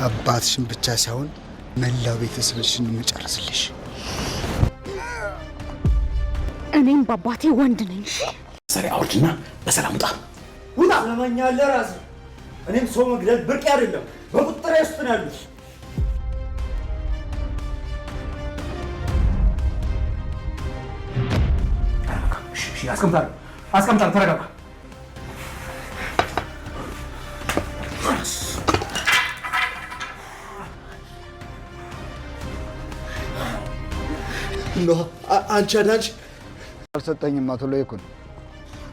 አባትሽን ብቻ ሳይሆን መላው ቤተሰብሽን መጨረስልሽ። እኔም በአባቴ ወንድ ነኝ። ሰሪ አውርድና በሰላም ውጣ። ውጣ ለማኛለህ ራስ። እኔም ሰው መግደል ብርቅ አይደለም፣ በቁጥጥር ውስጥ ነው ያሉት። አስቀምጣለሁ። ተረጋጋ። አንቺ አዳንሽ አልሰጠኝም አቶ ለይኩን።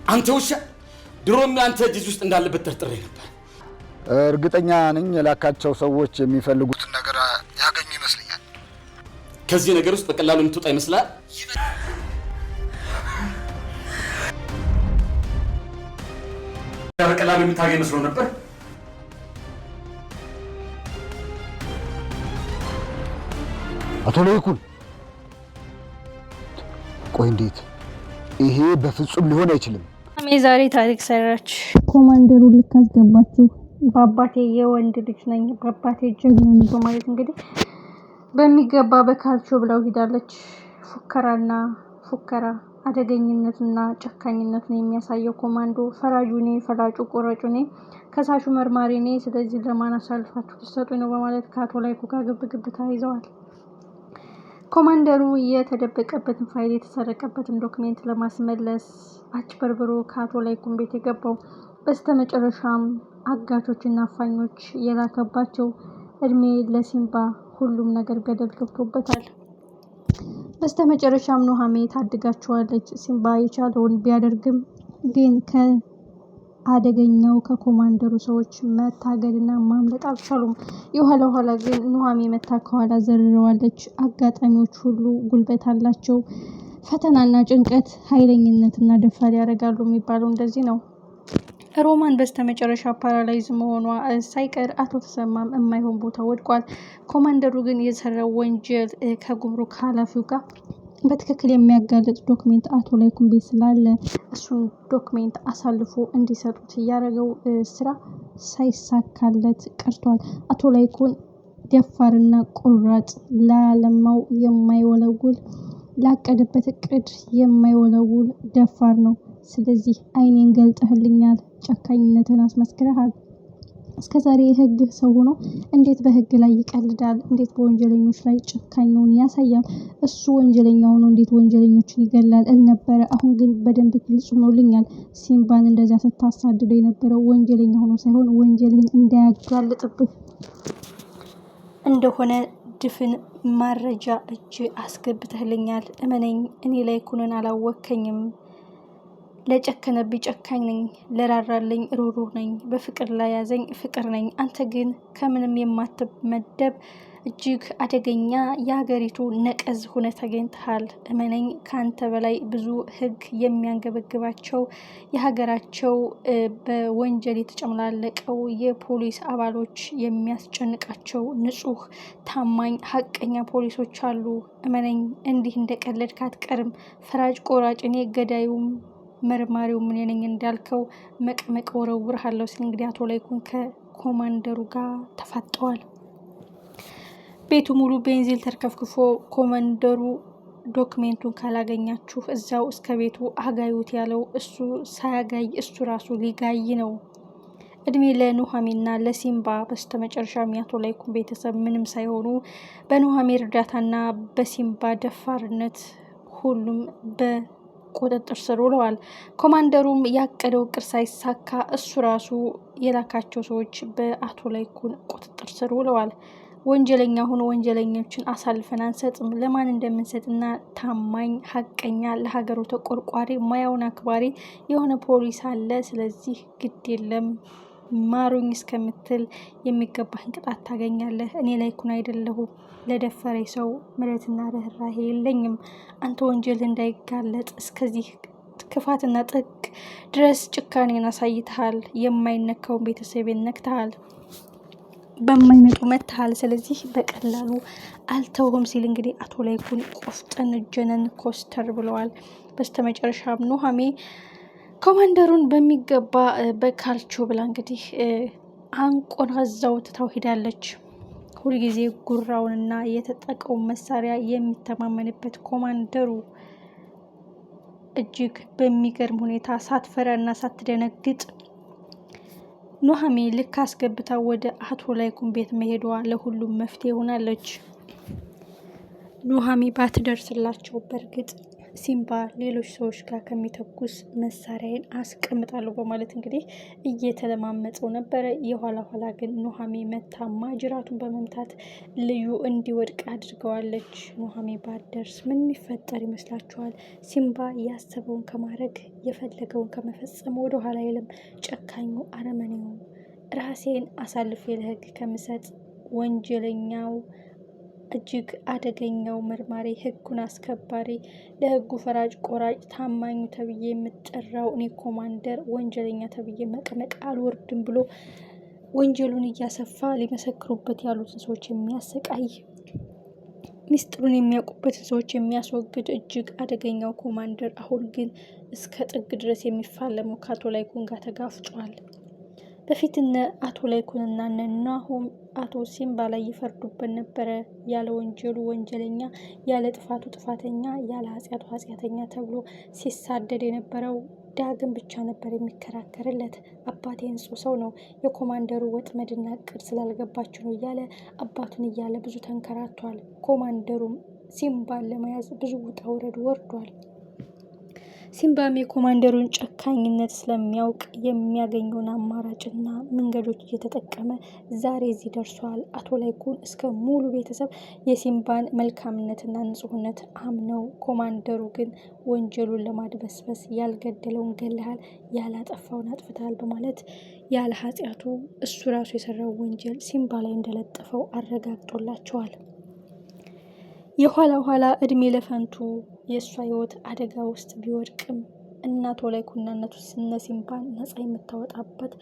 አንተ ውሻ፣ ድሮም አንተ እጅ ውስጥ እንዳለበት ጠርጥሬ ነበር። እርግጠኛ ነኝ የላካቸው ሰዎች የሚፈልጉትን ነገር ያገኙ ይመስለኛል። ከዚህ ነገር ውስጥ በቀላሉ የምትወጣ ይመስላል? በቀላሉ የምታገኝ መስሎ ነበር። አቶ ለይኩን ቆይ፣ እንዴት ይሄ በፍጹም ሊሆን አይችልም። ዛሬ ታሪክ ሰራች። ኮማንደሩ ልክ አስገባችሁ። በአባቴ የወንድ ልጅ ነኝ፣ በአባቴ ጀግና ነኝ በማለት እንግዲህ በሚገባ በካልቾ ብለው ሂዳለች። ፉከራ አደገኝነትና ጨካኝነት ነው የሚያሳየው። ኮማንዶ ፈራጁ እኔ፣ ፈላጩ ቆራጩ እኔ፣ ከሳሹ መርማሪ እኔ፣ ስለዚህ ለማን አሳልፋችሁ ትሰጡኝ ነው በማለት ከአቶ ላይኩ ጋር ግብግብ ተያይዘዋል። ኮማንደሩ የተደበቀበትን ፋይል የተሰረቀበትን ዶክሜንት ለማስመለስ አጭበርብሮ ከአቶ ላይኩን ቤት የገባው፣ በስተመጨረሻም አጋቾችና አፋኞች የላከባቸው እድሜ ለሲምባ ሁሉም ነገር ገደል ገብቶበታል። በስተመጨረሻም ኑሃሜ ታድጋቸዋለች። ሲምባ የቻለውን ቢያደርግም ግን ከአደገኛው ከኮማንደሩ ሰዎች መታገልና ማምለጥ አልቻሉም። የኋላ ኋላ ግን ኑሃሜ መታ ከኋላ ዘርረዋለች። አጋጣሚዎች ሁሉ ጉልበት አላቸው። ፈተናና ጭንቀት ኃይለኝነትና ደፋር ያደርጋሉ የሚባለው እንደዚህ ነው። ሮማን በስተመጨረሻ ፓራላይዝ መሆኗ ሳይቀር አቶ ተሰማም የማይሆን ቦታ ወድቋል። ኮማንደሩ ግን የሰራው ወንጀል ከጉምሩክ ኃላፊው ጋር በትክክል የሚያጋልጥ ዶክሜንት አቶ ላይኩን ቤት ስላለ እሱን ዶክሜንት አሳልፎ እንዲሰጡት እያደረገው ስራ ሳይሳካለት ቀርቷል። አቶ ላይኩን ደፋርና ቆራጥ፣ ላለማው የማይወለውል፣ ላቀደበት እቅድ የማይወለውል ደፋር ነው። ስለዚህ አይኔን ገልጠህልኛል፣ ጨካኝነትን አስመስክረሃል። እስከዛሬ የህግ ሰው ሆኖ እንዴት በህግ ላይ ይቀልዳል? እንዴት በወንጀለኞች ላይ ጨካኙን ያሳያል? እሱ ወንጀለኛ ሆኖ እንዴት ወንጀለኞችን ይገላል ነበረ። አሁን ግን በደንብ ግልጽ ሆኖልኛል። ሲምባን እንደዛ ስታሳድደው የነበረው ወንጀለኛ ሆኖ ሳይሆን ወንጀልህን እንዳያጋልጥብህ እንደሆነ ድፍን ማረጃ እጅ አስገብተህልኛል። እመነኝ፣ እኔ ላይኩንን አላወከኝም። ለጨከነብኝ ጨካኝ ነኝ፣ ለራራልኝ ሩሩህ ነኝ፣ በፍቅር ላይ ያዘኝ ፍቅር ነኝ። አንተ ግን ከምንም የማትመደብ እጅግ አደገኛ የሀገሪቱ ነቀዝ ሆነ ተገኝተሃል። እመነኝ፣ ከአንተ በላይ ብዙ ህግ የሚያንገበግባቸው የሀገራቸው በወንጀል የተጨመላለቀው የፖሊስ አባሎች የሚያስጨንቃቸው ንጹህ፣ ታማኝ፣ ሀቀኛ ፖሊሶች አሉ። እመነኝ፣ እንዲህ እንደቀለድክ አትቀርም። ፈራጅ ቆራጭ እኔ፣ ገዳዩም መርማሪው ምን ነኝ እንዳልከው መቀመቅ ወረውርሃለሁ ሲል እንግዲህ አቶ ላይኩን ከኮማንደሩ ጋር ተፋጠዋል። ቤቱ ሙሉ ቤንዚል ተርከፍክፎ ኮማንደሩ ዶክሜንቱን ካላገኛችሁ እዛው እስከ ቤቱ አጋዩት ያለው እሱ ሳያጋይ እሱ ራሱ ሊጋይ ነው። እድሜ ለኑሃሜና ለሲምባ። በስተመጨረሻ አቶ ላይኩን ቤተሰብ ምንም ሳይሆኑ በኑሃሜ እርዳታና በሲምባ ደፋርነት ሁሉም ቁጥጥር ስር ውለዋል። ኮማንደሩም ያቀደው እቅድ ሳይሳካ እሱ ራሱ የላካቸው ሰዎች በአቶ ላይኩን ቁጥጥር ስር ውለዋል። ወንጀለኛ ሆኖ ወንጀለኞችን አሳልፈን አንሰጥም። ለማን እንደምንሰጥና ታማኝ፣ ሀቀኛ፣ ለሀገሩ ተቆርቋሪ፣ ሙያውን አክባሪ የሆነ ፖሊስ አለ። ስለዚህ ግድ የለም ማሩኝ እስከምትል የሚገባህን ቅጣት ታገኛለህ። እኔ ላይኩን አይደለሁም። ለደፈረ ሰው ምሕረትና ርህራሄ የለኝም። አንተ ወንጀል እንዳይጋለጥ እስከዚህ ክፋትና ጥግ ድረስ ጭካኔን አሳይተሃል። የማይነካውን ቤተሰቤን ነክተሃል፣ በማይመጡ መትሃል። ስለዚህ በቀላሉ አልተውም ሲል እንግዲህ አቶ ላይኩን ቆፍጠን ጀነን ኮስተር ብለዋል። በስተመጨረሻም ኑሃሜ ኮማንደሩን በሚገባ በካልቾ ብላ እንግዲህ አንቆራዛው ትታው ሄዳለች። ሁልጊዜ ጉራውንና የተጠቀውን መሳሪያ የሚተማመንበት ኮማንደሩ እጅግ በሚገርም ሁኔታ ሳትፈራና ሳትደነግጥ ኑሃሜ ልክ አስገብታ ወደ አቶ ላይኩን ቤት መሄዷ ለሁሉም መፍትሄ ሆናለች። ኑሃሜ ባትደርስላቸው በእርግጥ ሲምባ ሌሎች ሰዎች ጋር ከሚተኩስ መሳሪያዬን አስቀምጣለሁ በማለት እንግዲህ እየተለማመጠው ነበረ። የኋላ ኋላ ግን ኑሃሜ መታ ማጅራቱን በመምታት ልዩ እንዲወድቅ አድርገዋለች። ኑሃሜ ባትደርስ ምን የሚፈጠር ይመስላችኋል? ሲምባ ያሰበውን ከማድረግ የፈለገውን ከመፈጸም ወደ ኋላ አይልም። ጨካኙ አረመኔው ራሴን አሳልፌ ለህግ ከምሰጥ ወንጀለኛው እጅግ አደገኛው መርማሪ ህጉን አስከባሪ ለህጉ ፈራጅ ቆራጭ ታማኙ ተብዬ የምጠራው እኔ ኮማንደር ወንጀለኛ ተብዬ መቀመቅ አልወርድም ብሎ ወንጀሉን እያሰፋ ሊመሰክሩበት ያሉትን ሰዎች የሚያሰቃይ ሚስጥሩን የሚያውቁበትን ሰዎች የሚያስወግድ እጅግ አደገኛው ኮማንደር አሁን ግን እስከ ጥግ ድረስ የሚፋለመው ከአቶ ላይኩን ጋር ተጋፍጧል። በፊት እነ አቶ ላይኩንና እነ ናሆም አቶ ሲምባ ላይ ይፈርዱበት ነበረ። ያለ ወንጀሉ ወንጀለኛ፣ ያለ ጥፋቱ ጥፋተኛ፣ ያለ ኃጢአቱ ኃጢአተኛ ተብሎ ሲሳደድ የነበረው ዳግም ብቻ ነበር የሚከራከርለት። አባቴ ንጹህ ሰው ነው፣ የኮማንደሩ ወጥመድና እቅድ ስላልገባችሁ ነው እያለ አባቱን እያለ ብዙ ተንከራቷል። ኮማንደሩም ሲምባን ለመያዝ ብዙ ውጣ ውረድ ወርዷል። ሲምባም የኮማንደሩን ጨካኝነት ስለሚያውቅ የሚያገኘውን አማራጭና መንገዶች እየተጠቀመ ዛሬ እዚህ ደርሷል። አቶ ላይኩን እስከ ሙሉ ቤተሰብ የሲምባን መልካምነትና ንጹህነት አምነው፣ ኮማንደሩ ግን ወንጀሉን ለማድበስበስ ያልገደለውን ገለሃል፣ ያላጠፋውን አጥፍታል በማለት ያለ ኃጢአቱ እሱ ራሱ የሰራው ወንጀል ሲምባ ላይ እንደለጠፈው አረጋግጦላቸዋል። የኋላ ኋላ እድሜ ለፈንቱ የእሷ ህይወት አደጋ ውስጥ ቢወድቅም እናቶ ላይኩንና እናቱ እነ ሲምባን ነጻ የምታወጣበት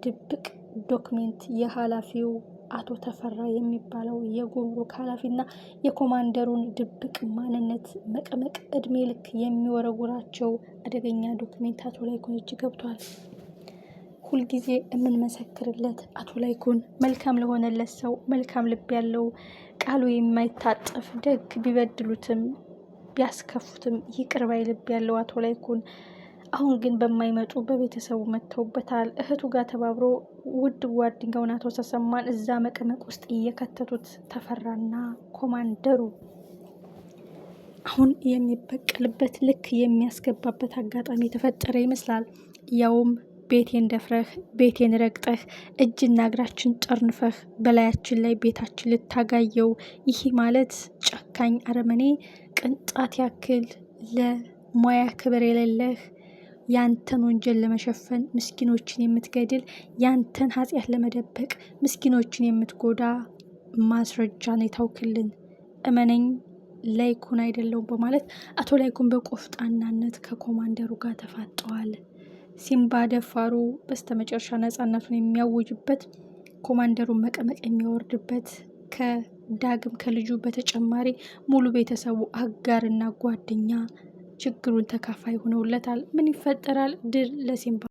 ድብቅ ዶክሜንት የኃላፊው አቶ ተፈራ የሚባለው የጉምሩክ ኃላፊና የኮማንደሩን ድብቅ ማንነት መቀመቅ እድሜ ልክ የሚወረውራቸው አደገኛ ዶክሜንት አቶ ላይኩን እጅ ገብቷል። ሁልጊዜ የምንመሰክርለት አቶ ላይኩን መልካም ለሆነለት ሰው መልካም ልብ ያለው ቃሉ የማይታጠፍ ደግ ቢበድሉትም ቢያስከፉትም ይቅር ባይ ልብ ያለው አቶ ላይኩን አሁን ግን በማይመጡ በቤተሰቡ መተውበታል። እህቱ ጋር ተባብሮ ውድ ጓደኛውን አቶ ተሰማን እዛ መቀመቅ ውስጥ እየከተቱት ተፈራና ኮማንደሩ አሁን የሚበቀልበት ልክ የሚያስገባበት አጋጣሚ የተፈጠረ ይመስላል። ያውም ቤቴን ደፍረህ ቤቴን ረግጠህ እጅና እግራችን ጠርንፈህ በላያችን ላይ ቤታችን ልታጋየው፣ ይህ ማለት ጨካኝ አረመኔ ቅንጣት ያክል ለሙያ ክብር የሌለህ ያንተን ወንጀል ለመሸፈን ምስኪኖችን የምትገድል ያንተን ኃጢአት ለመደበቅ ምስኪኖችን የምትጎዳ ማስረጃ ነው የታውክልን፣ እመነኝ ላይኩን አይደለውም በማለት አቶ ላይኩን በቆፍጣናነት ከኮማንደሩ ጋር ተፋጠዋል። ሲምባ ደፋሩ በስተመጨረሻ ነፃነቱን የሚያውጅበት ኮማንደሩን መቀመቅ የሚያወርድበት ከዳግም ከልጁ በተጨማሪ ሙሉ ቤተሰቡ አጋርና ጓደኛ ችግሩን ተካፋይ ሆነውለታል። ምን ይፈጠራል? ድል ለሲምባ።